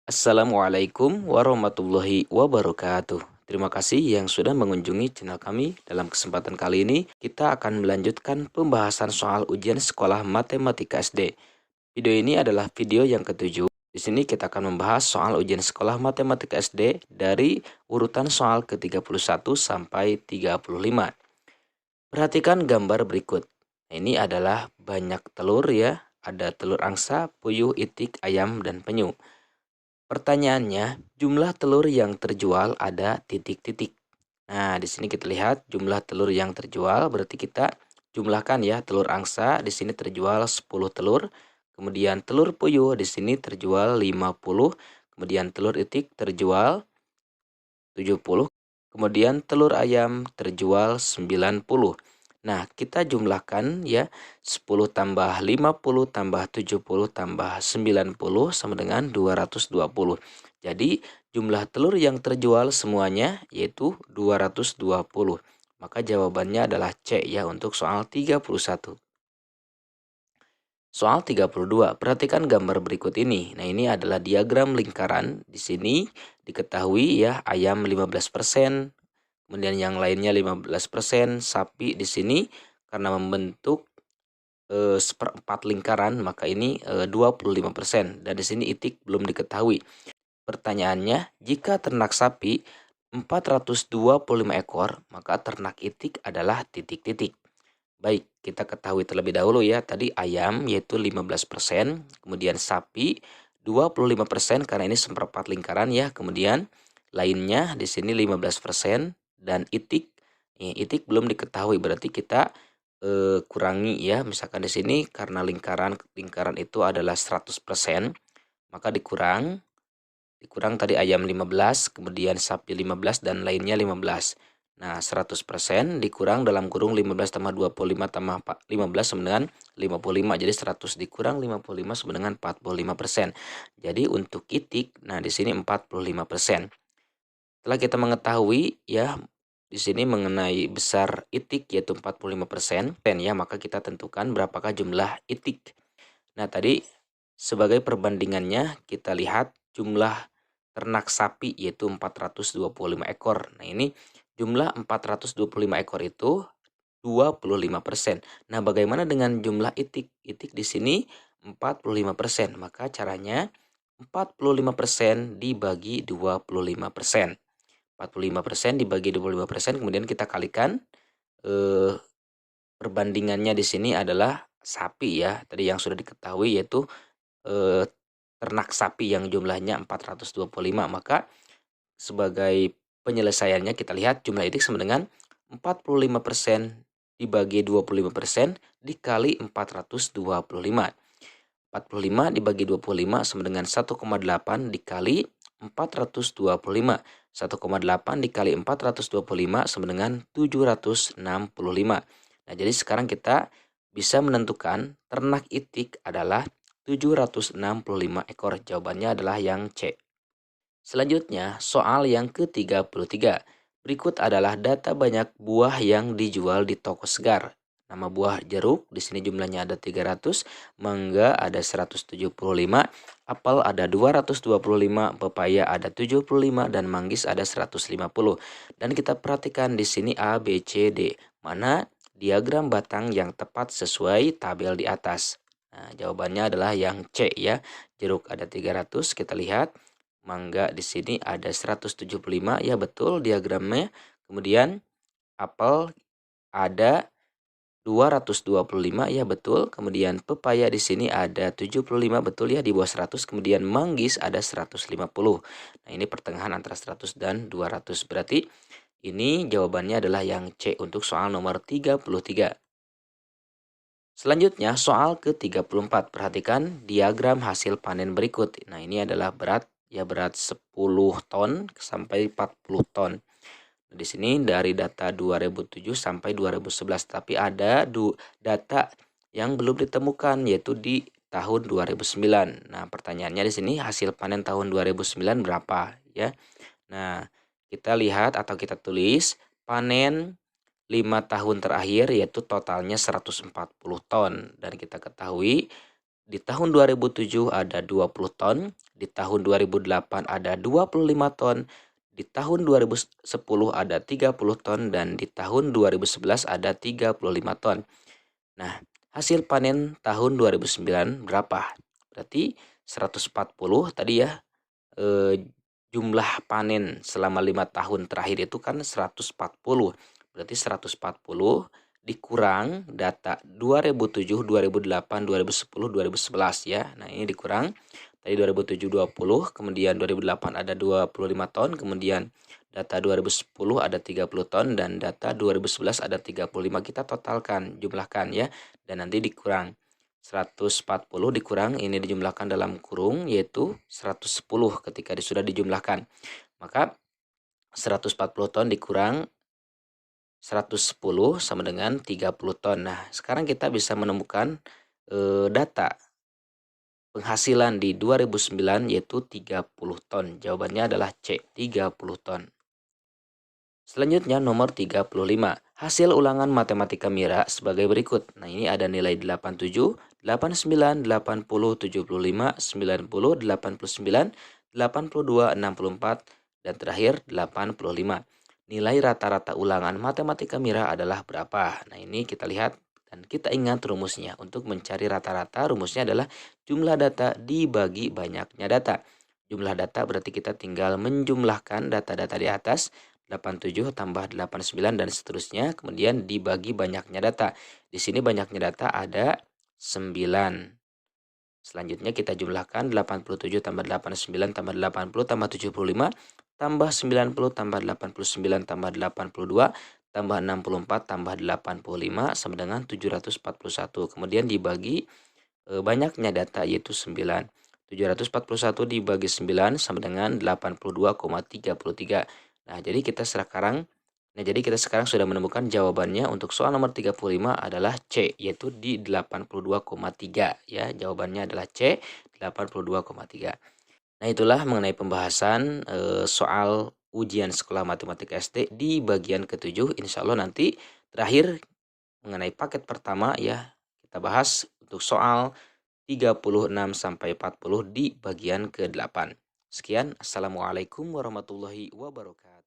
Assalamualaikum warahmatullahi wabarakatuh. Terima kasih yang sudah mengunjungi channel kami. Dalam kesempatan kali ini, kita akan melanjutkan pembahasan soal ujian sekolah matematika SD. Video ini adalah video yang ketujuh. Di sini kita akan membahas soal ujian sekolah matematika SD dari urutan soal ke-31 sampai 35. Perhatikan gambar berikut. Ini adalah banyak telur ya. Ada telur angsa, puyuh, itik, ayam, dan penyu. Pertanyaannya, jumlah telur yang terjual ada titik-titik. Nah, di sini kita lihat jumlah telur yang terjual, berarti kita jumlahkan ya, telur angsa di sini terjual 10 telur, kemudian telur puyuh di sini terjual 50, kemudian telur itik terjual 70, kemudian telur ayam terjual 90. Nah, kita jumlahkan ya, 10 tambah 50 tambah 70 tambah 90 sama dengan 220. Jadi, jumlah telur yang terjual semuanya yaitu 220. Maka jawabannya adalah C ya untuk soal 31. Soal 32, perhatikan gambar berikut ini. Nah, ini adalah diagram lingkaran. Di sini diketahui ya, ayam 15%, kemudian yang lainnya 15%, sapi di sini karena membentuk seperempat lingkaran, maka ini 25%. Dan di sini itik belum diketahui. Pertanyaannya, jika ternak sapi 425 ekor, maka ternak itik adalah titik-titik. Baik, kita ketahui terlebih dahulu ya, tadi ayam yaitu 15%, kemudian sapi 25% karena ini seperempat lingkaran ya, kemudian lainnya di sini 15% dan itik. Itik belum diketahui, berarti kita kurangi ya, misalkan di sini karena lingkaran itu adalah 100%, maka dikurang tadi ayam 15, kemudian sapi 15 dan lainnya 15. Nah, 100% dikurang dalam kurung 15 tambah 25 tambah 15 sama dengan 55. Jadi 100 dikurang 55 sama dengan 45%. Jadi untuk itik, nah di sini 45%. Setelah kita mengetahui ya di sini mengenai besar itik yaitu 45% ya, maka kita tentukan berapakah jumlah itik. Nah, tadi sebagai perbandingannya kita lihat jumlah ternak sapi yaitu 425 ekor. Nah, ini jumlah 425 ekor itu 25%. Nah, bagaimana dengan jumlah itik? Itik di sini 45%. Maka caranya 45% dibagi 25%. 45% dibagi 25%, kemudian kita kalikan. Perbandingannya di sini adalah sapi ya. Tadi yang sudah diketahui yaitu ternak sapi yang jumlahnya 425. Maka sebagai penyelesaiannya kita lihat jumlah itik sama dengan 45% dibagi 25% dikali 425. 45 dibagi 25 sama dengan 1,8 dikali 425. 1,8 dikali 425 sama dengan 765. Nah, jadi sekarang kita bisa menentukan ternak itik adalah 765 ekor. Jawabannya adalah yang C. Selanjutnya, soal yang ke-33. Berikut adalah data banyak buah yang dijual di toko segar. Nama buah jeruk, di sini jumlahnya ada 300, mangga ada 175, apel ada 225, pepaya ada 75, dan manggis ada 150. Dan kita perhatikan di sini A, B, C, D. Mana diagram batang yang tepat sesuai tabel di atas? Nah, jawabannya adalah yang C ya. Jeruk ada 300, kita lihat. Mangga di sini ada 175, ya betul diagramnya. Kemudian apel ada 225, ya betul. Kemudian pepaya di sini ada 75, betul ya, di bawah 100. Kemudian manggis ada 150. Nah, ini pertengahan antara 100 dan 200. Berarti ini jawabannya adalah yang C untuk soal nomor 33. Selanjutnya soal ke-34. Perhatikan diagram hasil panen berikut. Nah, ini adalah berat 10 ton sampai 40 ton. Di sini dari data 2007 sampai 2011, tapi ada data yang belum ditemukan yaitu di tahun 2009. Nah, pertanyaannya di sini hasil panen tahun 2009 berapa ya? Nah, kita lihat atau kita tulis panen 5 tahun terakhir yaitu totalnya 140 ton, dan kita ketahui di tahun 2007 ada 20 ton, di tahun 2008 ada 25 ton, di tahun 2010 ada 30 ton, dan di tahun 2011 ada 35 ton. Nah, hasil panen tahun 2009 berapa? Berarti 140 tadi ya, jumlah panen selama 5 tahun terakhir itu kan 140. Berarti 140 dikurang data 2007, 2008, 2010, 2011 ya. Nah, ini dikurang. Tadi 2007 20, kemudian 2008 ada 25 ton, kemudian data 2010 ada 30 ton, dan data 2011 ada 35. Kita totalkan, jumlahkan ya. Dan nanti dikurang. 140 dikurang, ini dijumlahkan dalam kurung, yaitu 110 ketika sudah dijumlahkan. Maka 140 ton dikurang 110 sama dengan 30 ton. Nah, sekarang kita bisa menemukan data penghasilan di 2009 yaitu 30 ton. Jawabannya adalah C, 30 ton. Selanjutnya nomor 35. Hasil ulangan matematika Mira sebagai berikut. Nah, ini ada nilai 87, 89, 80, 75, 90, 89, 82, 64, dan terakhir 85. Nilai rata-rata ulangan matematika Mira adalah berapa? Nah, ini kita lihat dan kita ingat rumusnya. Untuk mencari rata-rata, rumusnya adalah jumlah data dibagi banyaknya data. Jumlah data berarti kita tinggal menjumlahkan data-data di atas, 87 tambah 89 dan seterusnya, kemudian dibagi banyaknya data. Di sini banyaknya data ada 9. Selanjutnya kita jumlahkan 87 tambah 89 tambah 80 tambah 75 tambah 90 tambah 89 tambah 82 tambah 64 tambah 85 sama dengan 741. Kemudian dibagi banyaknya data yaitu 9. 741 dibagi 9 sama dengan 82,33. Jadi kita sekarang sudah menemukan jawabannya untuk soal nomor 35 adalah C, yaitu di 82,3 ya. Jawabannya adalah C, 82,3. Nah, itulah mengenai pembahasan soal ujian sekolah matematika SD di bagian ke-7. Insya Allah nanti terakhir mengenai paket pertama ya, kita bahas untuk soal 36 sampai 40 di bagian ke-8. Sekian, Assalamualaikum warahmatullahi wabarakatuh.